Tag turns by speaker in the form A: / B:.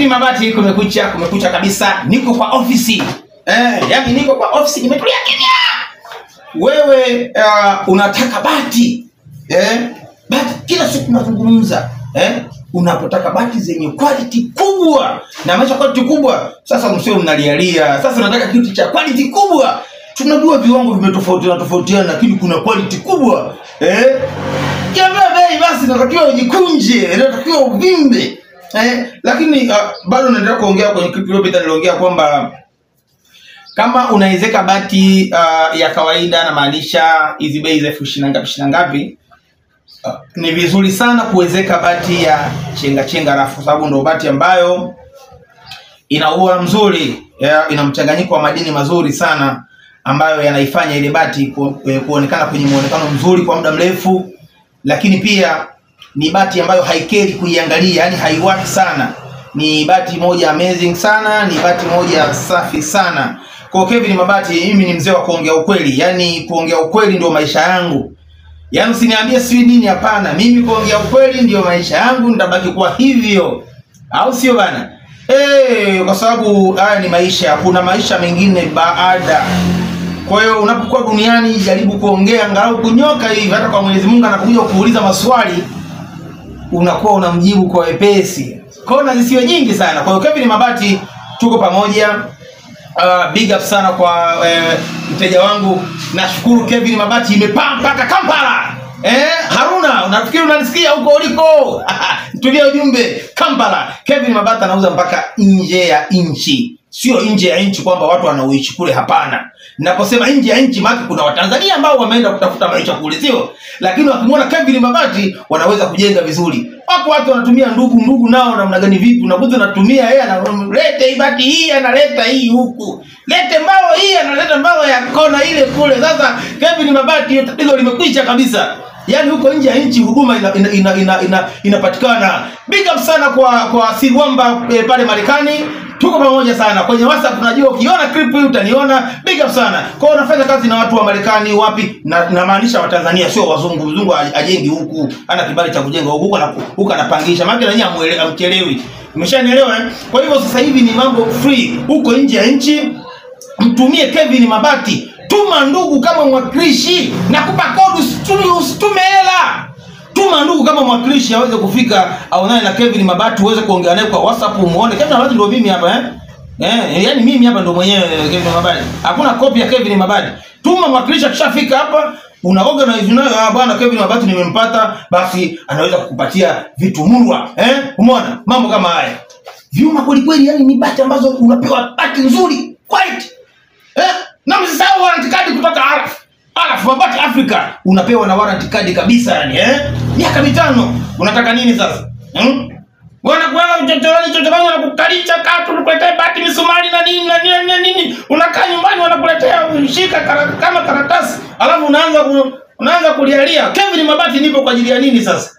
A: Kevin Mabati, kumekucha kabisa. Niko kwa ofisi. Yaani niko kwa ofisi nimetulia kimya. Wewe unataka bati. Bati kila siku tunazungumza. Unapotaka bati zenye quality kubwa. Na maisha quality kubwa. Sasa msio mnalialia. Sasa unataka kitu cha quality kubwa. Tunajua viwango vimetofautiana lakini kuna quality kubwa. Kiambia bei basi natakiwa ujikunje, natakiwa uvimbe. Lakini bado naendelea kuongea kwenye clip iliyopita niliongea kwamba kama unaezeka bati ya kawaida, na maanisha hizi bei za 20 ngapi, ni vizuri sana kuwezeka bati ya chenga rafu, sababu ndio bati ambayo ina ubora mzuri, ina mchanganyiko wa madini mazuri sana ambayo yanaifanya ile bati kuonekana kwenye muonekano mzuri kwa muda mrefu. Lakini pia ni bati ambayo haikeri kuiangalia, yani haiwaki sana. Ni bati moja amazing sana, ni bati moja safi sana. Kwa Kevin Mabati, mimi ni mzee wa kuongea ukweli. Yani kuongea ukweli ndio maisha yangu. Yani usiniambie sijui nini, hapana. Mimi kuongea ukweli ndio maisha yangu, nitabaki kuwa hivyo. Au sio bana? Kwa sababu haya ni maisha, kuna maisha mengine baada. Kwa hiyo unapokuwa duniani jaribu kuongea angalau kunyoka hivi, hata kwa Mwenyezi Mungu anakuja kuuliza maswali unakuwa unamjibu kwa wepesi. Kona zisiwe nyingi sana. Kwa hiyo Kevin Mabati tuko pamoja. Big up sana kwa mteja wangu. Nashukuru Kevin Mabati imepaa mpaka Kampala. Haruna, unafikiri unanisikia huko uliko? Tulia ujumbe Kampala. Kevin Mabati anauza mpaka nje ya nchi. Sio nje ya nchi kwamba watu wanaishi kule, hapana. Ninaposema nje ya nchi maana kuna Watanzania ambao wameenda kutafuta maisha kule, sio? Lakini wakimwona Kevin Mabati wanaweza kujenga vizuri. Wako watu wanatumia ndugu nao namna gani vipi? Unakuta anatumia yeye analeta hii bati hii, analeta hii huku. Lete mbao hii, analeta mbao ya kona ile kule. Sasa Kevin Mabati tatizo limekwisha kabisa. Yaani huko nje ya nchi huduma inapatikana. Big up sana kwa Silwamba pale Marekani. Tuko pamoja sana. Kwenye WhatsApp tunajua ukiona clip hii utaniona. Big up sana. Kwa hiyo unafanya kazi na watu wa Marekani wapi? Na maanisha wa Tanzania, sio wazungu. Mzungu ajengi huku, ana kibali cha kujenga huku anapangisha. Maana yeye amchelewi. Umeshanielewa? Kwa hivyo sasa hivi ni mambo free. Huko nje ya nchi mtumie Kevin Mabati. Tuma ndugu kama mwakilishi, nakupa kodi, usitume hela. Tuma ndugu kama mwakilishi aweze kufika aonane na Kevin Mabati, uweze kuongea naye kwa WhatsApp muone. Kevin Mabati ndio mimi hapa yaani mimi hapa ndio mwenyewe Kevin Mabati. Hakuna copy ya Kevin Mabati. Tuma mwakilishi, akishafika hapa unaoga na hizo bwana Kevin Mabati nimempata, basi anaweza kukupatia vitu murwa. Umeona? Mambo kama haya. Vyuma kweli, yani ni bati ambazo unapewa bati nzuri, quality. Na msisahau warranty card kutoka Araf Mabati Africa. Unapewa na warranty card kabisa yani, miaka 5. Unataka nini sasa? Bwana kwa chochote wanakukalisha katu, unakuletea bati, misumari na nini. Unakaa nyumbani wanakuletea shika kama karatasi. Alafu unaanza kulialia. Kevin Mabati nipo kwa ajili ya nini sasa?